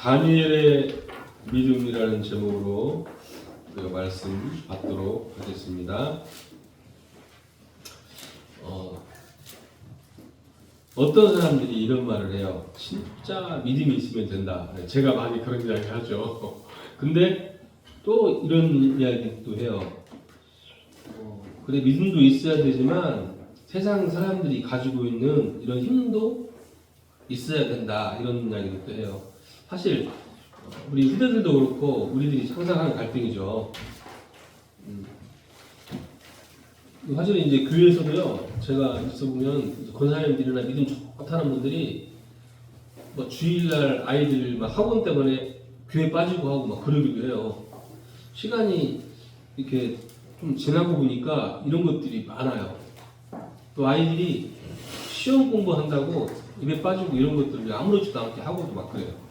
다니엘의 믿음이라는 제목으로 우리가 말씀 받도록 하겠습니다. 어떤 사람들이 이런 말을 해요. 진짜 믿음이 있으면 된다. 제가 많이 그런 이야기 하죠. 근데 또 이런 이야기도 해요. 그래, 믿음도 있어야 되지만 세상 사람들이 가지고 있는 이런 힘도 있어야 된다. 이런 이야기도 해요. 사실 우리 후대들도 그렇고 우리들이 항상 하는 갈등이죠. 사실은 이제 교회에서도요, 제가 있어 보면 권사님들이나 믿음 좋다는 분들이 뭐 주일날 아이들 막 학원 때문에 교회 빠지고 하고 막 그러기도 해요. 시간이 이렇게 좀 지나고 보니까 이런 것들이 많아요. 또 아이들이 시험 공부한다고 입에 빠지고 이런 것들을 아무렇지도 않게 하고도 막 그래요.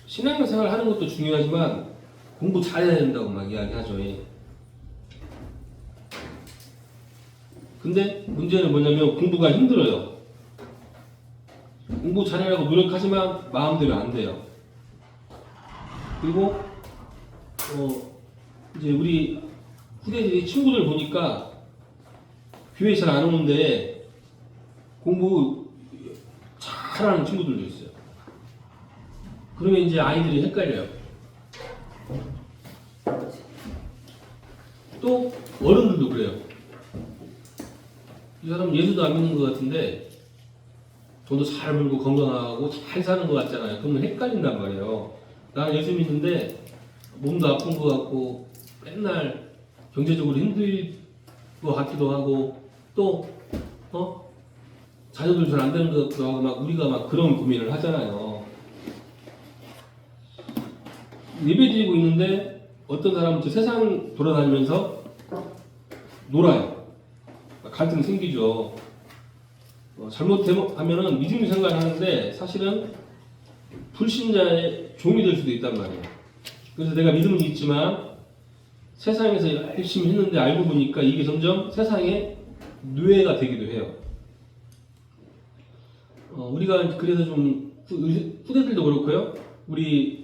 신앙생활 하는 것도 중요하지만 공부 잘해야 된다고 막 이야기하죠. 근데 문제는 뭐냐면 공부가 힘들어요. 공부 잘하려고 노력하지만 마음대로 안 돼요. 그리고 이제 우리 후대들이 친구들 보니까 교회 잘 안 오는데 공부 잘하는 친구들도 있어요. 그러면 이제 아이들이 헷갈려요. 또 어른들도 그래요. 이 사람 예수도 안 믿는 것 같은데 돈도 잘 벌고 건강하고 잘 사는 것 같잖아요. 그러면 헷갈린단 말이에요. 나는 예수 믿는데 몸도 아픈 것 같고 맨날 경제적으로 힘들 것 같기도 하고 또 자녀들 잘 안 되는 것 같기도 하고 막 우리가 막 그런 고민을 하잖아요. 예배드리고 있는데 어떤 사람은 또 세상 돌아다니면서 놀아요. 갈등 생기죠. 잘못하면은 믿음이 생각하는데 사실은 불신자의 종이 될 수도 있단 말이에요. 그래서 내가 믿음은 있지만 세상에서 열심히 했는데 알고 보니까 이게 점점 세상의 노예가 되기도 해요. 우리가 그래서 좀 후대들도 그렇고요. 우리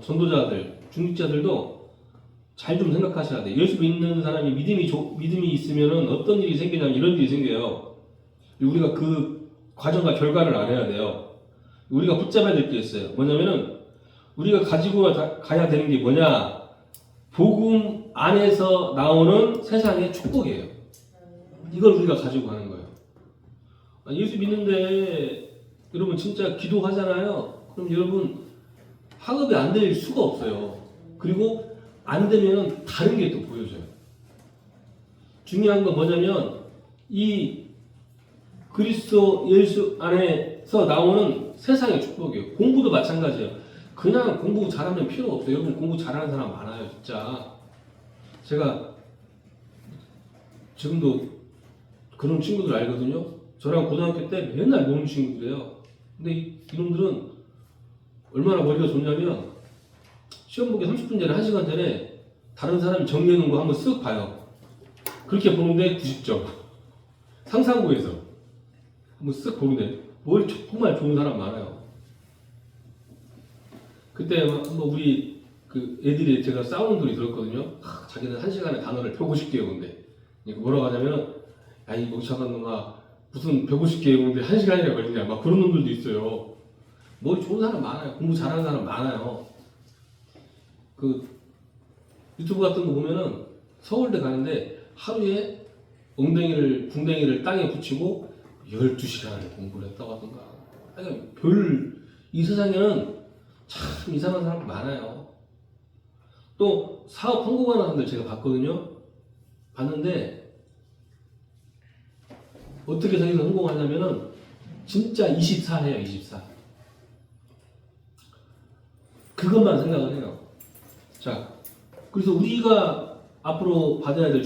전도자들, 중직자들도 잘 좀 생각하셔야 돼요. 예수 믿는 사람이 믿음이 있으면은 어떤 일이 생기냐면 이런 일이 생겨요. 우리가 그 과정과 결과를 알아야 돼요. 우리가 붙잡아야 될 게 있어요. 뭐냐면은 우리가 가지고 가야 되는 게 뭐냐? 복음 안에서 나오는 세상의 축복이에요. 이걸 우리가 가지고 가는 거예요. 예수 믿는데 여러분 진짜 기도하잖아요. 그럼 여러분 학업이 안 될 수가 없어요. 그리고 안 되면 다른 게 또 보여져요. 중요한 건 뭐냐면 이 그리스도 예수 안에서 나오는 세상의 축복이에요. 공부도 마찬가지예요. 그냥 공부 잘하면 필요 없어요. 여러분 공부 잘하는 사람 많아요. 진짜. 제가 지금도 그런 친구들 알거든요. 저랑 고등학교 때 맨날 노는 친구들이에요. 근데 이놈들은 얼마나 머리가 좋냐면 시험 보기 30분 전에 1시간 전에 다른 사람이 정리해 놓은 거 한번 쓱 봐요. 그렇게 보는데 90점. 상상고에서 한번 쓱 보는데 머리 정말 좋은 사람 많아요. 그때 한번 우리 그 애들이 제가 싸우는 소리 들었거든요. 자기는 1시간에 단어를 150개 외운대. 뭐라고 하냐면 야, 이 멍청한 놈아 무슨 150개 외우는데 1시간이나 걸리냐 막 그런 놈들도 있어요. 머리 좋은 사람 많아요. 공부 잘하는 사람 많아요. 그 유튜브 같은 거 보면은 서울대 가는데 하루에 궁뎅이를 땅에 붙이고 12시간을 공부를 했다고 하던가. 이 세상에는 참 이상한 사람 많아요. 또 사업 성공하는 사람들 제가 봤거든요. 봤는데 어떻게 저기서 성공하냐면은 진짜 24해요. 24. 그것만 생각을 해요. 자, 그래서 우리가 앞으로 받아야 될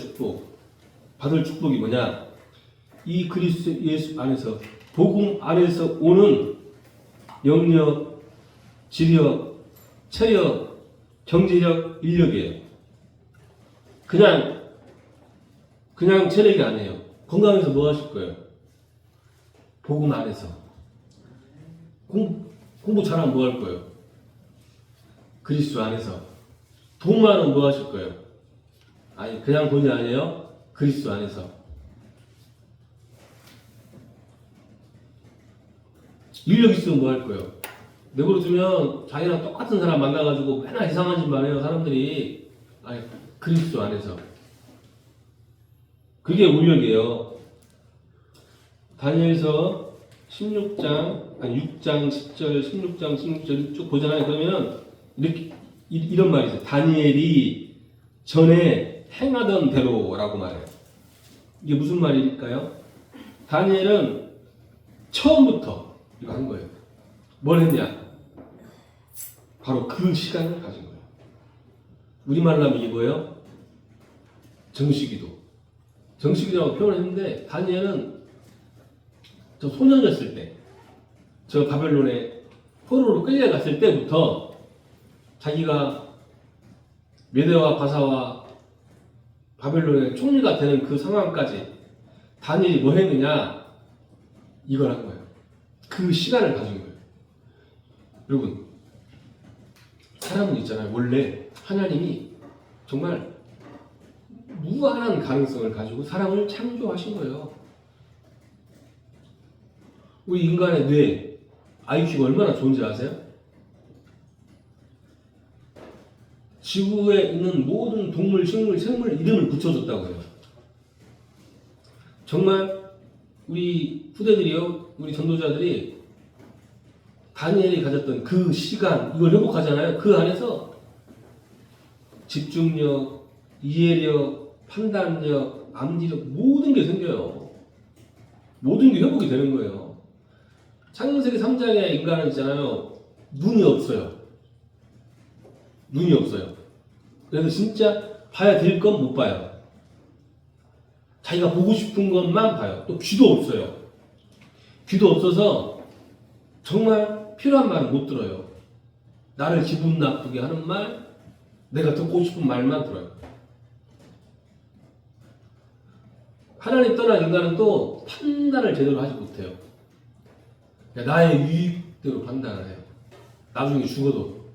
받을 축복이 뭐냐? 이 그리스도 예수 안에서, 복음 안에서 오는 영력, 지력, 체력, 경제력, 인력이에요. 그냥 체력이 아니에요. 건강해서 뭐 하실 거예요? 복음 안에서. 공부 잘하면 뭐 할 거예요? 그리스도 안에서. 돈 많으면 뭐 하실 거예요? 아니, 그냥 돈이 아니에요. 그리스도 안에서. 인력 있으면 뭐 할 거예요? 내버려두면 자기랑 똑같은 사람 만나가지고 맨날 이상한 짓만 해요, 사람들이. 아니, 그리스도 안에서. 그게 운력이에요. 다니엘서 16장, 아니 6장 10절, 16장 16절 쭉 보잖아요. 그러면 이렇게 이런 말이 있어요. 다니엘이 전에 행하던 대로라고 말해요. 이게 무슨 말일까요? 다니엘은 처음부터 이거 한 거예요. 뭘 했냐? 바로 그 시간을 가진 거예요. 우리말로 하면 이게 뭐예요? 정식기도. 정식기도라고 표현을 했는데 다니엘은 저 소년이었을 때, 저 바벨론에 포로로 끌려갔을 때부터 자기가 메대와 바사와 바벨론의 총리가 되는 그 상황까지 다니엘이 뭐 했느냐? 이걸 한 거예요. 그 시간을 가진 거예요. 여러분, 사람은 있잖아요. 원래 하나님이 정말 무한한 가능성을 가지고 사람을 창조하신 거예요. 우리 인간의 뇌, IQ가 얼마나 좋은지 아세요? 지구에 있는 모든 동물, 식물, 생물 이름을 붙여줬다고 해요. 정말 우리 후대들이요, 우리 전도자들이 다니엘이 가졌던 그 시간, 이걸 회복하잖아요. 그 안에서 집중력, 이해력, 판단력, 암기력, 모든 게 생겨요. 모든 게 회복이 되는 거예요. 창세기 3장의 인간은 있잖아요. 눈이 없어요. 눈이 없어요. 그래서 진짜 봐야 될 건 못 봐요. 자기가 보고 싶은 것만 봐요. 또 귀도 없어요. 귀도 없어서 정말 필요한 말은 못 들어요. 나를 기분 나쁘게 하는 말, 내가 듣고 싶은 말만 들어요. 하나님 떠난 인간은 또 판단을 제대로 하지 못해요. 나의 유익대로 판단을 해요. 나중에 죽어도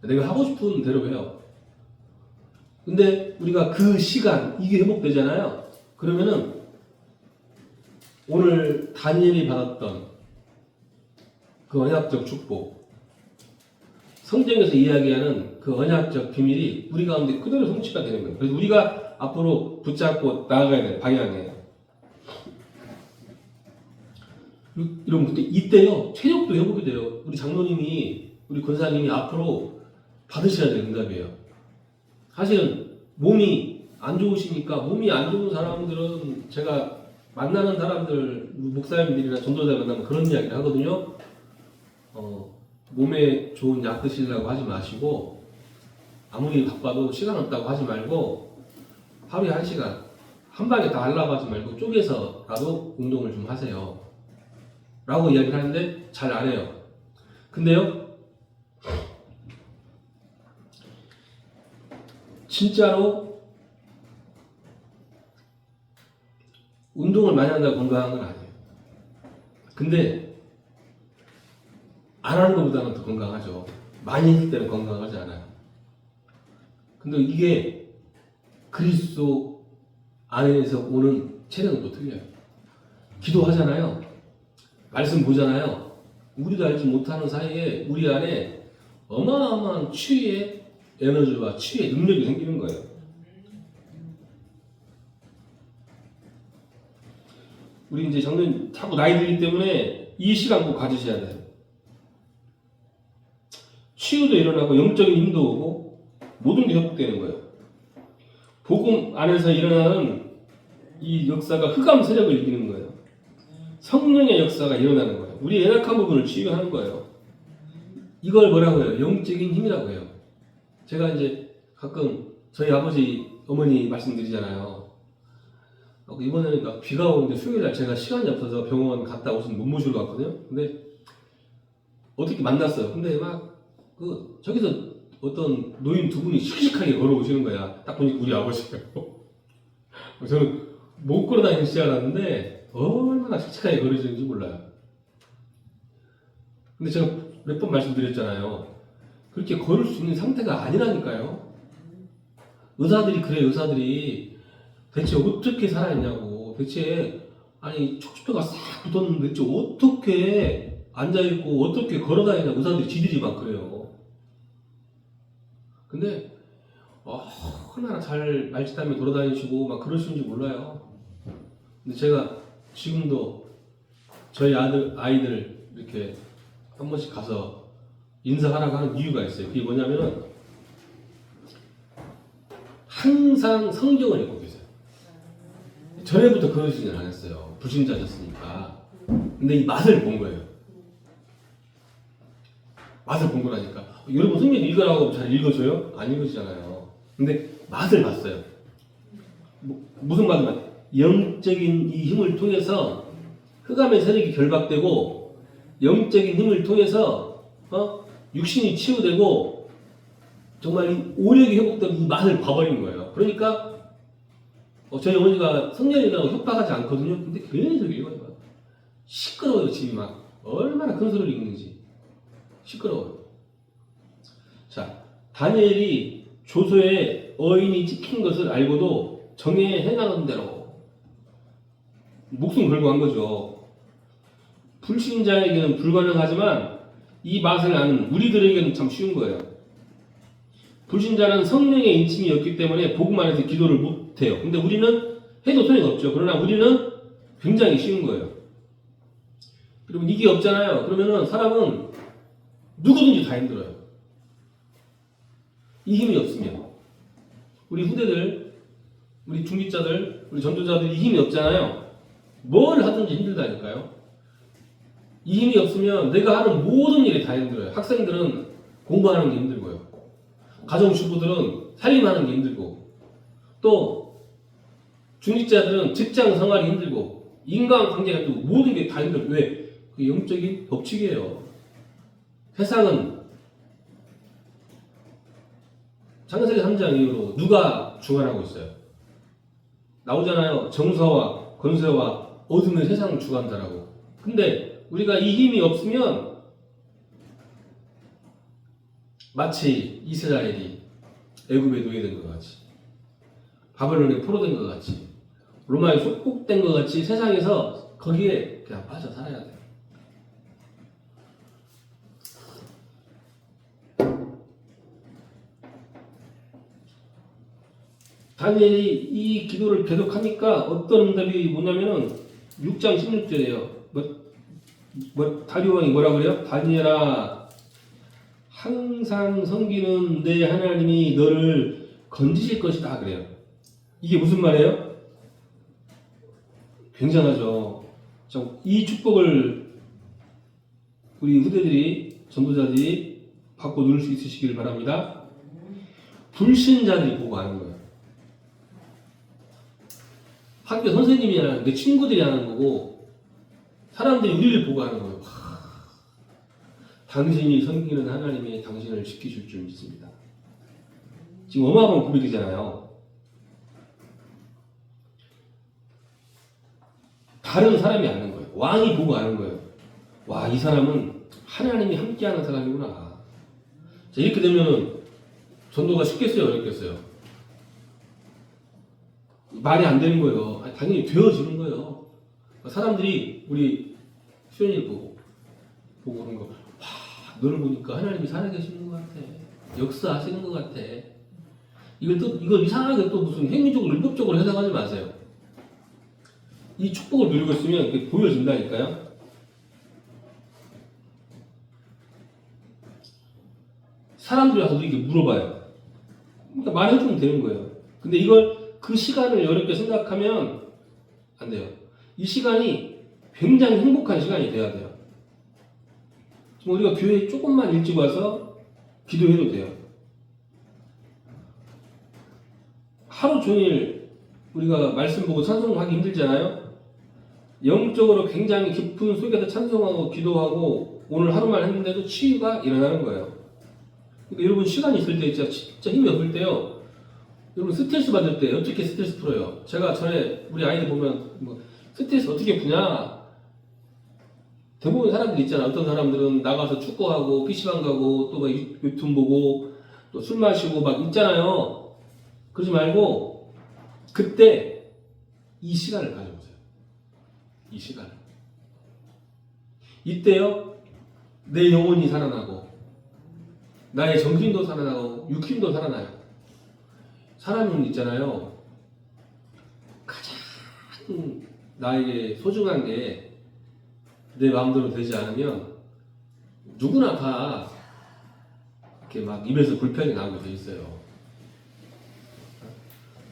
내가 하고 싶은 대로 해요. 근데 우리가 그 시간, 이게 회복되잖아요. 그러면은 오늘 다니엘이 받았던 그 언약적 축복, 성경에서 이야기하는 그 언약적 비밀이 우리 가운데 그대로 성취가 되는 거예요. 그래서 우리가 앞으로 붙잡고 나아가야 될 방향이에요. 여러분, 그때 이때요, 체력도 회복이 돼요. 우리 장로님이, 우리 권사님이 앞으로 받으셔야 될 응답이에요. 사실은 몸이 안 좋으시니까, 몸이 안 좋은 사람들은 제가 만나는 사람들, 목사님들이나 전도자 만나면 그런 이야기를 하거든요. 몸에 좋은 약 드시려고 하지 마시고, 아무리 바빠도 시간 없다고 하지 말고, 하루에 1시간, 한 방에 다 하려고 하지 말고, 쪼개서라도 운동을 좀 하세요. 라고 이야기를 하는데, 잘 안 해요. 근데요, 진짜로 운동을 많이 한다고 건강한 건 아니에요. 근데 안 하는 것보다는 더 건강하죠. 많이 했을 때는 건강하지 않아요. 근데 이게 그리스도 안에서 오는 체력은 또 틀려요. 기도하잖아요. 말씀 보잖아요. 우리도 알지 못하는 사이에 우리 안에 어마어마한 치유의 에너지와 치유의 능력이 생기는 거예요. 우리 이제 장로님 자꾸 나이 들기 때문에 이 시간 꼭 가지셔야 돼요. 치유도 일어나고 영적인 힘도 오고 모든 게 회복되는 거예요. 복음 안에서 일어나는 이 역사가 흑암 세력을 이기는 거예요. 성령의 역사가 일어나는 거예요. 우리 연약한 부분을 치유하는 거예요. 이걸 뭐라고 해요? 영적인 힘이라고 해요. 제가 이제 가끔 저희 아버지, 어머니 말씀드리잖아요. 이번에는 비가 오는데 수요일날 제가 시간이 없어서 병원 갔다 오신 못 모시러 갔거든요. 근데 어떻게 만났어요. 근데 막 저기서 어떤 노인 두 분이 씩씩하게 걸어오시는 거야. 딱 보니까 우리 아버지예요. 저는 못 걸어다니는 줄 알았는데 얼마나 칙칙하게 걸어지는지 몰라요. 근데 제가 몇 번 말씀드렸잖아요. 그렇게 걸을 수 있는 상태가 아니라니까요. 의사들이 그래요. 의사들이 대체 어떻게 살아있냐고. 대체 아니 척추뼈가 싹 붙었는데 대체 어떻게 앉아있고 어떻게 걸어다니냐고 의사들이 지들이 막 그래요. 근데 얼마나 잘 말짓하며 돌아다니시고 막 그러시는지 몰라요. 근데 제가 지금도 저희 아이들 이렇게 한 번씩 가서 인사하라고 하는 이유가 있어요. 그게 뭐냐면은 항상 성경을 읽고 계세요. 전에부터 그러시진 않았어요. 불신자셨으니까. 근데 이 맛을 본 거예요. 맛을 본 거라니까. 여러분 성경 읽으라고 잘 읽어줘요? 안 읽으시잖아요. 근데 맛을 봤어요. 무슨 맛을 봤어요? 영적인 이 힘을 통해서 흑암의 세력이 결박되고 영적인 힘을 통해서 육신이 치유되고 정말 이 오력이 회복되는 이 맛을 봐버린 거예요. 그러니까 저희 어머니가 성령이라고 협박하지 않거든요. 근데 계속 읽어요. 시끄러워요. 집이 막 얼마나 큰 소리를 읽는지 시끄러워요. 자, 다니엘이 조서에 어인이 찍힌 것을 알고도 정에 행하는 대로 목숨 걸고 한 거죠. 불신자에게는 불가능하지만 이 맛을 아는 우리들에게는 참 쉬운 거예요. 불신자는 성령의 인침이 없기 때문에 복음 안에서 기도를 못해요. 근데 우리는 해도 소용이 없죠. 그러나 우리는 굉장히 쉬운 거예요. 여러분 이게 없잖아요. 그러면은 사람은 누구든지 다 힘들어요. 이 힘이 없으면 우리 후대들, 우리 중직자들, 우리 전도자들 이 힘이 없잖아요. 뭘 하든지 힘들다니까요. 이 힘이 없으면 내가 하는 모든 일이 다 힘들어요. 학생들은 공부하는 게 힘들고요. 가정주부들은 살림하는 게 힘들고 또 중직자들은 직장 생활이 힘들고 인간관계가 또 모든 게 다 힘들어요. 왜? 그 영적인 법칙이에요. 세상은 창세기 3장 이후로 누가 주관하고 있어요? 나오잖아요. 정서와 권세와 어둠의 세상을 주관한다라고. 근데 우리가 이 힘이 없으면 마치 이스라엘이 애굽에 노예된 것 같이 바벨론에 포로된 것 같이 로마에 속국된 것 같이 세상에서 거기에 그냥 빠져 살아야 돼요. 다니엘이 이 기도를 계속하니까 어떤 응답이 뭐냐면은 6장 16절이에요. 다리오 왕이 뭐라 그래요? 다니엘아 항상 섬기는 내 하나님이 너를 건지실 것이다 그래요. 이게 무슨 말이에요? 굉장하죠. 이 축복을 우리 후대들이 전도자들이 받고 누릴 수 있으시길 바랍니다. 불신자들이 보고 아는 거예요. 학교 선생님이 하는 내 친구들이 하는 거고 사람들이 우리를 보고 하는 거예요. 당신이 섬기는 하나님이 당신을 지키실 줄 믿습니다. 지금 어마어마한 고백이잖아요. 다른 사람이 아는 거예요. 왕이 보고 아는 거예요. 와, 이 사람은 하나님이 함께하는 사람이구나. 자, 이렇게 되면은 전도가 쉽겠어요, 어렵겠어요? 말이 안 되는 거예요. 당연히 되어지는 거예요. 사람들이 우리 수현이를 보고 그런 거, 와, 너를 보니까 하나님이 살아계시는 것 같아. 역사하시는 것 같아. 이걸 이상하게 또 무슨 행위적으로, 율법적으로 해석하지 마세요. 이 축복을 누리고 있으면 이렇게 보여진다니까요. 사람들이 와서 이렇게 물어봐요. 그러니까 말해주면 되는 거예요. 근데 이걸 그 시간을 어렵게 생각하면 안 돼요. 이 시간이 굉장히 행복한 시간이 돼야 돼요. 지금 우리가 교회에 조금만 일찍 와서 기도해도 돼요. 하루 종일 우리가 말씀 보고 찬송하기 힘들잖아요. 영적으로 굉장히 깊은 속에서 찬송하고 기도하고 오늘 하루만 했는데도 치유가 일어나는 거예요. 그러니까 여러분 시간이 있을 때 진짜 힘이 없을 때요. 여러분 스트레스 받을 때 어떻게 스트레스 풀어요? 제가 전에 우리 아이들 보면 스트레스 어떻게 푸냐? 대부분 사람들 있잖아. 어떤 사람들은 나가서 축구하고 PC방 가고 또 막 유튜브 보고 또 술 마시고 막 있잖아요. 그러지 말고 그때 이 시간을 가져보세요. 이 시간을. 이때요 내 영혼이 살아나고 나의 정신도 살아나고 육힘도 살아나요. 사람은 있잖아요. 가장 나에게 소중한 게 내 마음대로 되지 않으면 누구나 다 이렇게 막 입에서 불편이 나오게 돼 있어요.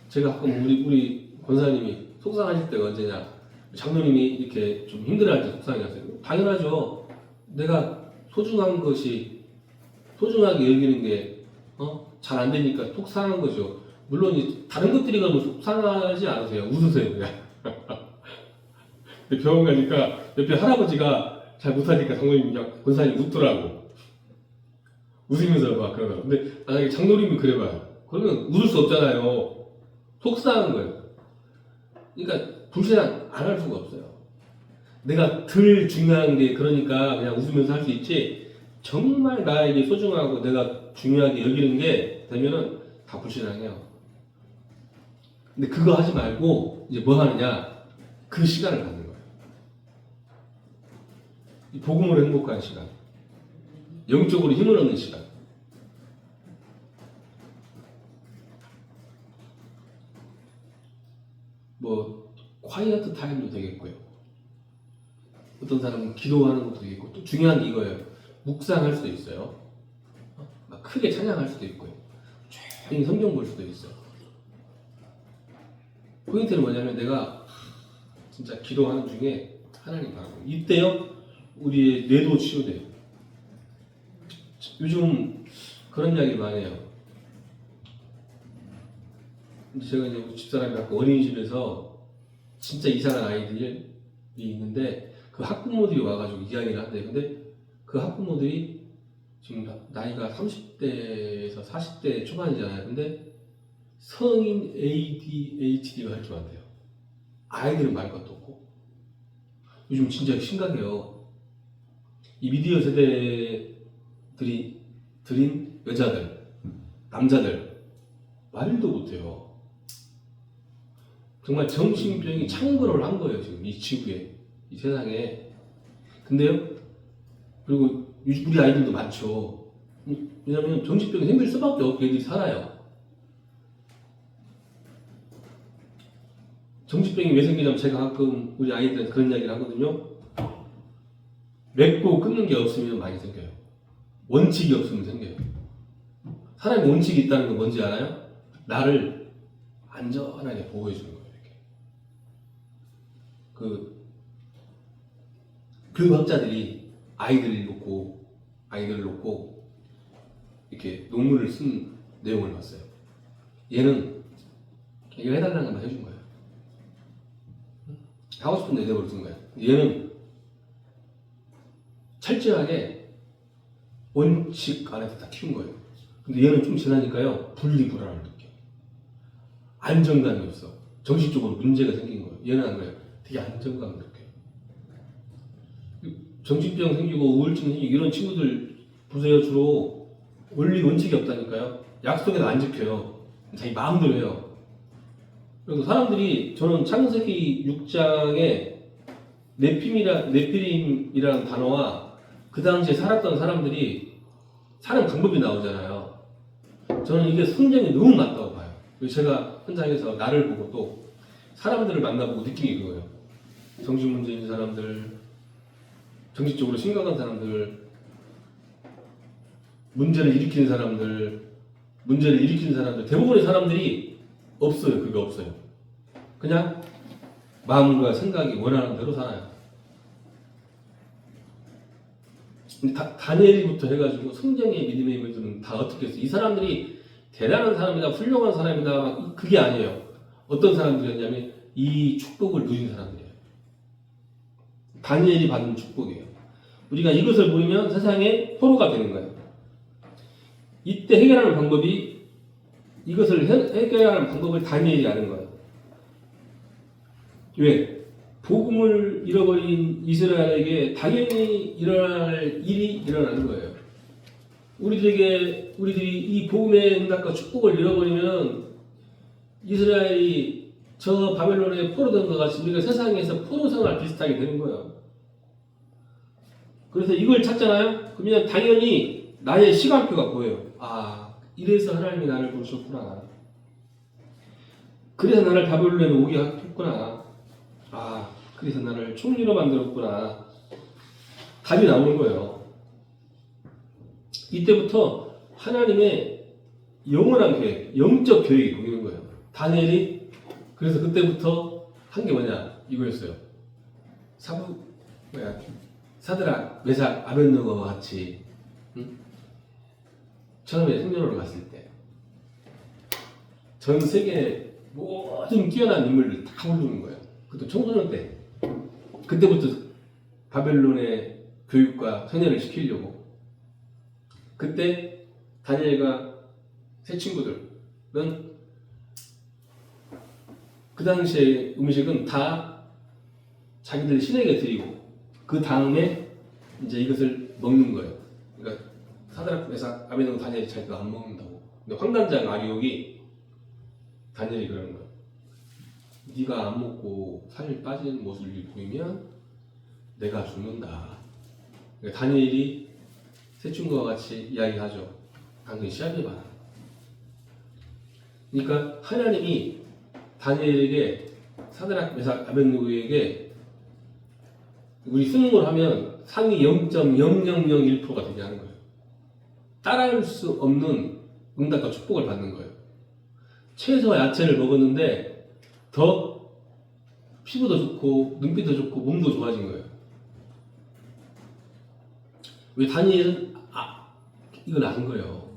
제가 가끔 우리 권사님이 속상하실 때가 언제냐? 장로님이 이렇게 좀 힘들어할 때 속상해하세요. 당연하죠. 내가 소중한 것이 소중하게 여기는 게 잘 안 되니까 속상한 거죠. 물론 다른 것들이 그러면 속상하지 않으세요. 웃으세요 그냥. 근데 병원 가니까 옆에 할아버지가 잘 못하니까 장로님이 그냥 권사님 웃더라고. 웃으면서 막 그러더라고. 근데 만약에 장로님이 그래봐요. 그러면 웃을 수 없잖아요. 속상한 거예요. 그러니까 불신앙 안 할 수가 없어요. 내가 덜 중요한 게 그러니까 그냥 웃으면서 할 수 있지, 정말 나에게 소중하고 내가 중요하게 여기는 게 되면은 다 불신앙해요. 근데 그거 하지 말고 이제 뭐 하느냐? 그 시간을 갖는 거예요. 이 복음으로 행복한 시간, 영적으로 힘을 얻는 시간. 뭐 콰이어트 타임도 되겠고요. 어떤 사람은 기도하는 것도 되겠고, 또 중요한 게 이거예요. 묵상할 수도 있어요. 막 크게 찬양할 수도 있고요. 조용히 성경 볼 수도 있어요. 포인트는 뭐냐면 내가 진짜 기도하는 중에 하나님 바라고 이때요 우리의 뇌도 치유돼요. 요즘 그런 이야기 많이 해요. 제가 이제 집사람이 아까 어린이집에서 진짜 이상한 아이들이 있는데 그 학부모들이 와가지고 이야기를 한대요. 근데 그 학부모들이 지금 나이가 30대에서 40대 초반이잖아요. 근데 성인 ADHD가 할 줄 안돼요. 아이들은 말 것도 없고. 요즘 진짜 심각해요. 이 미디어 세대들이 들인 여자들, 남자들 말도 못해요. 정말 정신병이 창궐을 한 거예요. 지금 이 지구에, 이 세상에. 근데요, 그리고 우리 아이들도 많죠. 왜냐면 정신병이 생길 수밖에 없게 애들이 살아요. 정신병이 왜 생기냐면 제가 가끔 우리 아이들한테 그런 이야기를 하거든요. 맺고 끊는 게 없으면 많이 생겨요. 원칙이 없으면 생겨요. 사람이 원칙이 있다는 건 뭔지 알아요? 나를 안전하게 보호해 주는 거예요. 이렇게. 그 교육학자들이 아이들을 놓고 이렇게 논문을 쓴 내용을 봤어요. 얘는 이거 해달라는 것만 해준 거예요. 하고 싶은 데 내버려 둔 거예요. 얘는 철저하게 원칙 안에서 다 키운 거예요. 근데 얘는 좀 지나니까요, 분리불안을 느껴. 안정감이 없어. 정신적으로 문제가 생긴 거예요. 얘는 안 그래요. 되게 안정감을 느껴요. 정신병 생기고 우울증 생기고 이런 친구들 보세요. 주로 원리 원칙이 없다니까요. 약속에도 안 지켜요. 자기 마음대로 해요. 그리고 사람들이, 저는 창세기 6장에 네피림이라는 단어와 그 당시에 살았던 사람들이 사는 방법이 나오잖아요. 저는 이게 성경에 너무 맞다고 봐요. 제가 현장에서 나를 보고 또 사람들을 만나보고 느낀 게 그거예요. 정신 문제 있는 사람들, 정신적으로 심각한 사람들, 문제를 일으키는 사람들, 대부분의 사람들이 없어요. 그게 없어요. 그냥 마음과 생각이 원하는 대로 살아요. 근데 다니엘부터 해가지고 성경의 믿음의 인물들은 다 어떻게 했어요? 이 사람들이 대단한 사람이다, 훌륭한 사람이다, 그게 아니에요. 어떤 사람들이었냐면 이 축복을 누린 사람들이에요. 다니엘이 받은 축복이에요. 우리가 이것을 모르면 세상에 포로가 되는 거예요. 이때 해결하는 방법이, 이것을 해결하는 방법을 다니엘이 아는 거예요. 왜? 복음을 잃어버린 이스라엘에게 당연히 일어날 일이 일어나는 거예요. 우리들이 이 복음의 응답과 축복을 잃어버리면 이스라엘이 저 바벨론의 포로된 것 같이 우리가 세상에서 포로 생활 비슷하게 되는 거예요. 그래서 이걸 찾잖아요. 그러면 당연히 나의 시간표가 보여요. 아, 이래서 하나님이 나를 부르셨구나. 그래서 나를 바벨론에 오게 했구나. 아, 그래서 나를 총리로 만들었구나. 답이 나오는 거예요. 이때부터 하나님의 영원한 계획, 영적 계획이 보이는 거예요. 다니엘이 그래서 그때부터 한 게 뭐냐 이거였어요. 사드락, 메삭, 아벳느고와 같이 처음에 생존으로 갔을 때 전 세계 모든 뛰어난 인물들 다 부르는 거예요. 그것도 청소년 때. 그때부터 바벨론의 교육과 선열을 시키려고. 그때 다니엘과 세 친구들은 그 당시의 음식은 다 자기들 신에게 드리고 그 다음에 이제 이것을 먹는 거예요. 그러니까 사드락, 메삭, 아벳느고, 다니엘이 자기가 안 먹는다고. 근데 황단장 아리옥이 다니엘이 그러는 거예요. 네가 안 먹고 살이 빠지는 모습을 보이면 내가 죽는다. 그러니까 다니엘이 세 친구와 같이 이야기하죠. 당신 시합이 많아. 그러니까 하나님이 다니엘에게 사드락, 메삭, 아벳느고에게 우리 수능을 하면 상위 0.0001%가 되게 하는 거예요. 따라할 수 없는 응답과 축복을 받는 거예요. 채소와 야채를 먹었는데 더 피부도 좋고 눈빛도 좋고 몸도 좋아진 거예요. 왜 다니엘은 이걸 안 거예요.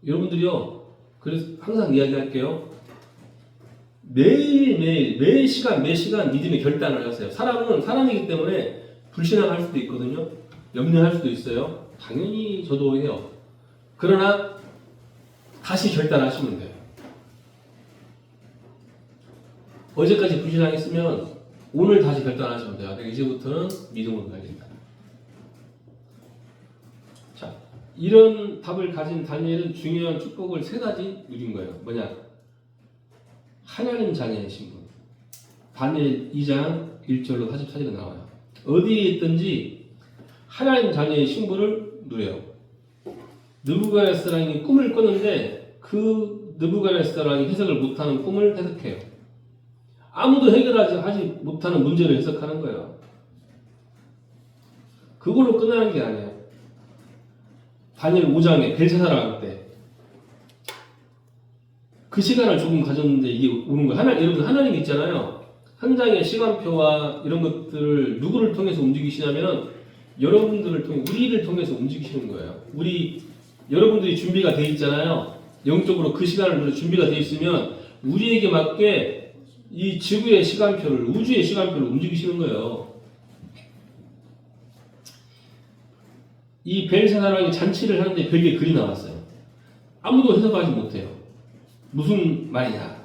여러분들이요. 그래서 항상 이야기할게요. 매일매일 매 시간 믿음의 결단을 하세요. 사람은 사람이기 때문에 불신앙할 수도 있거든요. 염려할 수도 있어요. 당연히 저도 해요. 그러나 다시 결단하시면 돼요. 어제까지 불신앙했으면 오늘 다시 결단하시면 돼요. 내가 이제부터는 믿음으로 가야겠다. 자, 이런 답을 가진 다니엘은 중요한 축복을 세 가지 누린 거예요. 뭐냐? 하나님 자녀의 신분. 다니엘 2장 1절로 44절에 나와요. 어디에 있든지 하나님 자녀의 신분을 누려요. 느부갓네살왕이 꿈을 꿨는데 그 느부갓네살왕이 해석을 못하는 꿈을 해석해요. 아무도 해결하지 못하는 문제를 해석하는 거예요. 그걸로 끝나는 게 아니에요. 다니엘 5장에 벨사살 왕 때 그 시간을 조금 가졌는데 이게 오는 거예요. 여러분 하나님 있잖아요. 현장의 시간표와 이런 것들을 누구를 통해서 움직이시냐면 여러분들을 통해 우리를 통해서 움직이시는 거예요. 여러분들이 준비가 돼 있잖아요. 영적으로 그 시간을 위해서 준비가 돼 있으면 우리에게 맞게 이 지구의 시간표를 우주의 시간표를 움직이시는 거예요. 이 벨사살 왕이 잔치를 하는데 벽에 글이 나왔어요. 아무도 해석하지 못해요. 무슨 말이냐?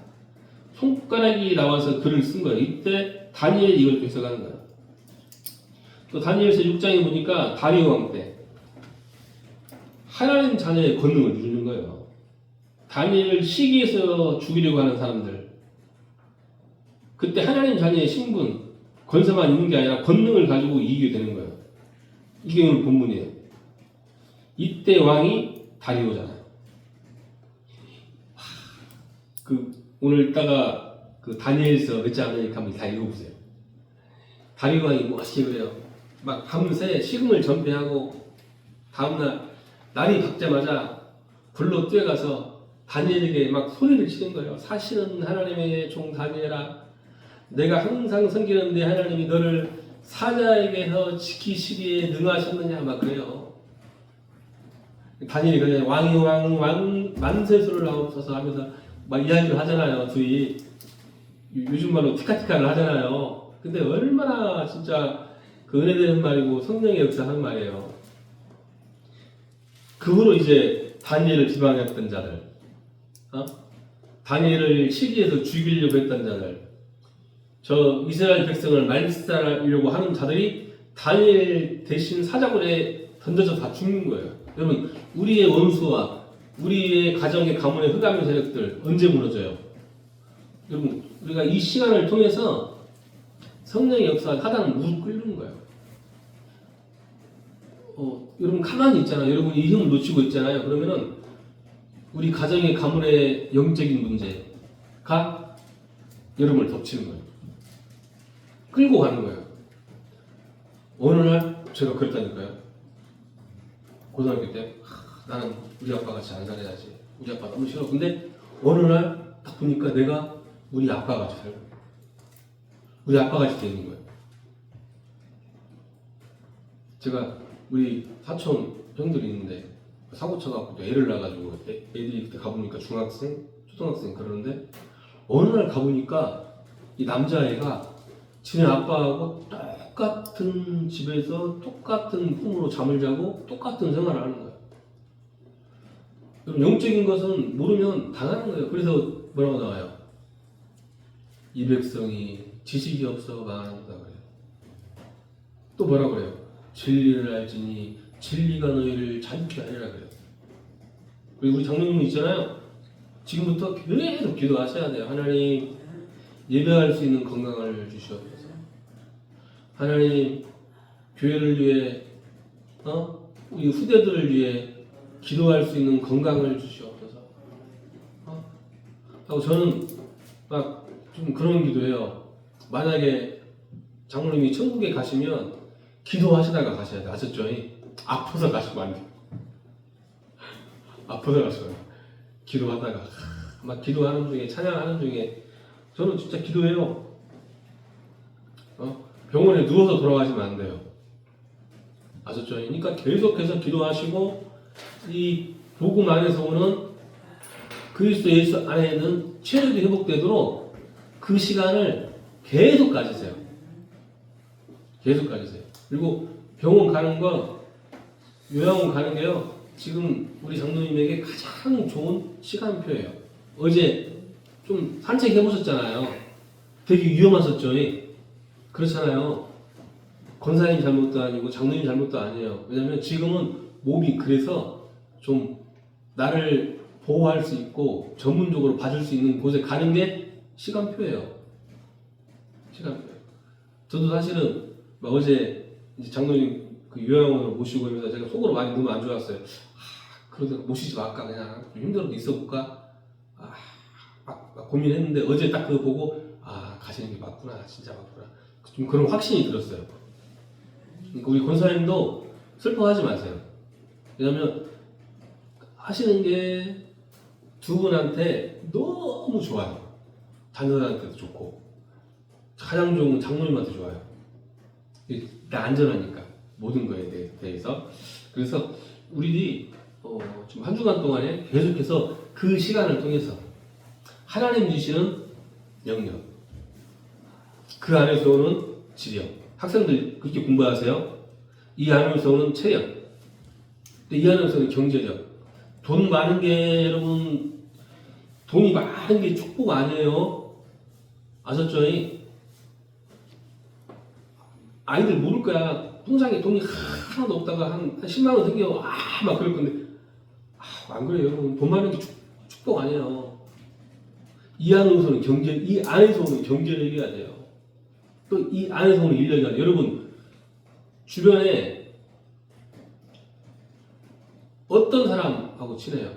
손가락이 나와서 글을 쓴 거예요. 이때 다니엘이 이걸 해석하는 거예요. 또 다니엘서 6장에 보니까 다리오 왕 때 하나님 자녀의 권능을 누리는 거예요. 다니엘을 시기에서 죽이려고 하는 사람들, 그때 하나님 자녀의 신분, 권세만 있는 게 아니라 권능을 가지고 이기게 되는 거예요. 이게 오늘 본문이에요. 이때 왕이 다리오잖아요. 오늘 이따가 다니엘서 몇 장이니까 한번 다 읽어보세요. 다리오 왕이 멋있게 그래요. 막 밤새 식음을 전폐하고 다음날 날이 밝자마자 굴로 뛰어가서 다니엘에게 막 소리를 치는 거예요. 사실은 하나님의 종 다니엘아, 내가 항상 섬기는데 하나님이 너를 사자에게서 지키시기에 능하셨느냐 막 그래요. 다니엘이 그냥 왕 만세수를 하옵소서 하면서 막 이야기를 하잖아요. 둘이 요즘 말로 티카티카를 하잖아요. 근데 얼마나 진짜 그 은혜되는 말이고 성령의 역사하는 말이에요. 그 후로 이제 다니엘을 비방했던 자들, 다니엘을 시기에서 죽이려고 했던 자들, 저 이스라엘 백성을 말살하려고 하는 자들이 다니엘 대신 사자굴에 던져져 다 죽는 거예요. 여러분, 우리의 원수와 우리의 가정의 가문의 흑암의 세력들 언제 무너져요? 여러분, 우리가 이 시간을 통해서 성령의 역사 하다는 무릎 꿇는 거예요. 여러분 가만히 있잖아요. 여러분 이 힘을 놓치고 있잖아요. 그러면은 우리 가정의 가문의 영적인 문제가 여러분을 덮치는 거예요. 끌고 가는 거예요. 어느 날 제가 그랬다니까요. 고등학교 때 나는 우리 아빠 같이 안 살아야지. 우리 아빠 너무 싫어. 근데 어느 날 딱 보니까 내가 우리 아빠 같이 살고 우리 아빠 같이 되는 거예요. 제가 우리 사촌 형들이 있는데 사고 쳐갖고 애를 낳아가지고 애들이 그때 가보니까 중학생, 초등학생 그러는데 어느 날 가보니까 이 남자애가 지네 아빠하고 똑같은 집에서 똑같은 품으로 잠을 자고 똑같은 생활을 하는 거예요. 그럼 영적인 것은 모르면 당하는 거예요. 그래서 뭐라고 나와요? 이 백성이 지식이 없어 망한다 그래요. 또 뭐라 그래요? 진리를 알지니 진리가 너희를 자유케 하리라 그래요. 그리고 우리 장로님 있잖아요. 지금부터 계속 기도하셔야 돼요. 하나님 예배할 수 있는 건강을 주시옵소서. 하나님 교회를 위해 우리 후대들을 위해 기도할 수 있는 건강을 주시옵소서. 하고 저는 막 좀 그런 기도해요. 만약에 장로님이 천국에 가시면 기도하시다가 가셔야 돼. 아셨죠? 아파서 가시면 안 돼. 아파서 가시면 기도하다가 막 기도하는 중에 찬양하는 중에 저는 진짜 기도해요. 병원에 누워서 돌아가시면 안 돼요. 아셨죠? 그러니까 계속해서 기도하시고 이 복음 안에서 오는 그리스도 예수 안에는 체력이 회복되도록 그 시간을 계속 가지세요. 계속 가지세요. 그리고 병원 가는 거, 요양원 가는 게요. 지금 우리 장로님에게 가장 좋은 시간표예요. 어제 좀 산책해 보셨잖아요. 되게 위험하셨죠? 그렇잖아요. 권사님 잘못도 아니고 장로님 잘못도 아니에요. 왜냐면 지금은 몸이 그래서 좀 나를 보호할 수 있고 전문적으로 봐줄 수 있는 곳에 가는 게 시간표예요. 시간표예요. 저도 사실은 어제 이제 장로님 그 요양원으로 모시고 오면서 제가 속으로 많이 너무 안 좋았어요. 그러다가 모시지 말까 그냥 좀 힘들어도 있어볼까 막 고민했는데 어제 딱 그거 보고 가시는 게 맞구나. 진짜 맞구나. 좀 그런 확신이 들었어요. 그러니까 우리 권사님도 슬퍼하지 마세요. 왜냐면 하시는 게 두 분한테 너무 좋아요. 자녀들한테도 좋고 가장 좋은 장로님한테 좋아요. 안전하니까 모든 거에 대해서. 그래서 우리들이 지금 한 주간 동안에 계속해서 그 시간을 통해서 하나님 주시는 영역, 그 안에서 오는 지력, 학생들 그렇게 공부하세요. 이 안에서 오는 체력, 이 안에서 오는 경제력. 돈 많은 게 여러분 돈이 많은 게 축복 아니에요. 아셨죠? 아이들 모를 거야. 통장에 돈이 하나도 없다가 한 10만 원 생겨 막 그럴 건데 안 그래요. 여러분 돈 많은 게 축복 아니에요. 이 안에서는 이 안에서 오는 경제력이어야 돼요. 또 이 안에서 오는 인력이어야 돼요. 여러분 주변에 어떤 사람하고 친해요?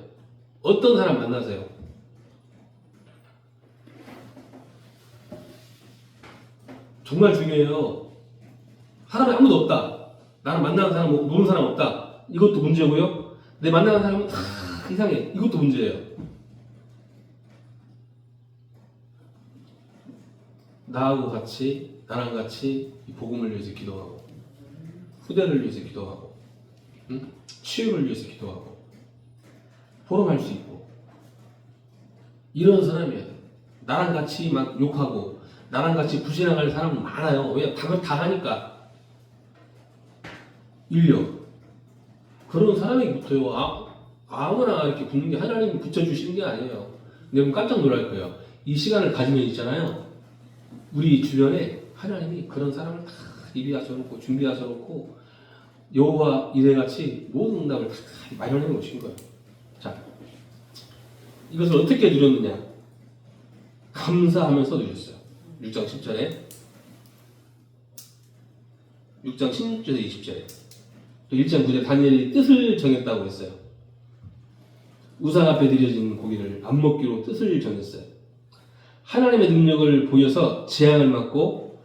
어떤 사람 만나세요? 정말 중요해요. 사람이 아무도 없다. 나는 만나는 사람, 노는 사람 없다. 이것도 문제고요. 내 만나는 사람은 다 이상해. 이것도 문제예요. 나랑 같이 이 복음을 위해서 기도하고, 후대를 위해서 기도하고, 치유를 위해서 기도하고, 포럼할 수 있고, 이런 사람이에요. 나랑 같이 막 욕하고, 나랑 같이 부신앙할 사람은 많아요. 왜? 다 하니까. 인력. 그런 사람에게 붙어요. 아무나 이렇게 붙는 게 하나님이 붙여주시는 게 아니에요. 여러분 깜짝 놀랄 거예요. 이 시간을 가지면 있잖아요. 우리 주변에 하나님이 그런 사람을 다 예비하셔놓고 준비하셔놓고 여호와 이레같이 모든 응답을 다 마련해 놓으신 거예요. 자, 이것을 어떻게 누렸느냐? 감사하면서 누렸어요. 6장 10절에 6장 16절에 20절에 또 1장 9절에 다니엘이 뜻을 정했다고 했어요. 우상 앞에 드려진 고기를 안 먹기로 뜻을 정했어요. 하나님의 능력을 보여서 재앙을 막고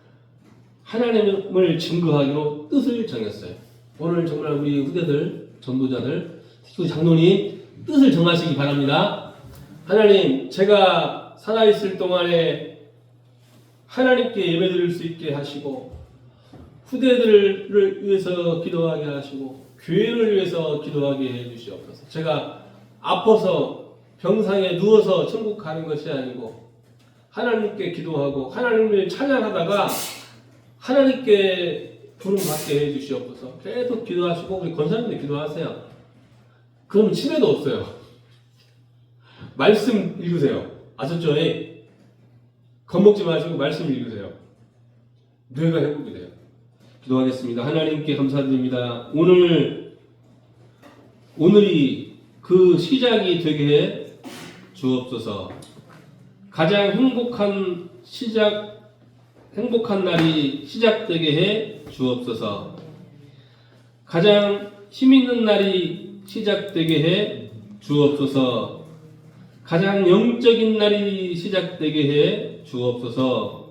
하나님을 증거하기로 뜻을 정했어요. 오늘 정말 우리 후대들, 전도자들, 특히 우리 장로님 뜻을 정하시기 바랍니다. 하나님, 제가 살아있을 동안에 하나님께 예배드릴 수 있게 하시고 후대들을 위해서 기도하게 하시고 교회를 위해서 기도하게 해주시옵소서. 제가 아파서 병상에 누워서 천국 가는 것이 아니고 하나님께 기도하고 하나님을 찬양하다가 하나님께 부름 받게 해주시옵소서. 계속 기도하시고 우리 권사님들 기도하세요. 그럼 치매도 없어요. 말씀 읽으세요. 아셨죠? 겁먹지 마시고 말씀 읽으세요. 뇌가 회복이 돼요. 기도하겠습니다. 하나님께 감사드립니다. 오늘이 그 시작이 되게 해 주옵소서. 가장 행복한 날이 시작되게 해 주옵소서. 가장 힘있는 날이 시작되게 해 주옵소서. 가장 영적인 날이 시작되게 해 주옵소서.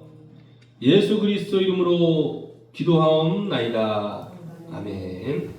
예수 그리스도 이름으로 기도하옵나이다. 아멘.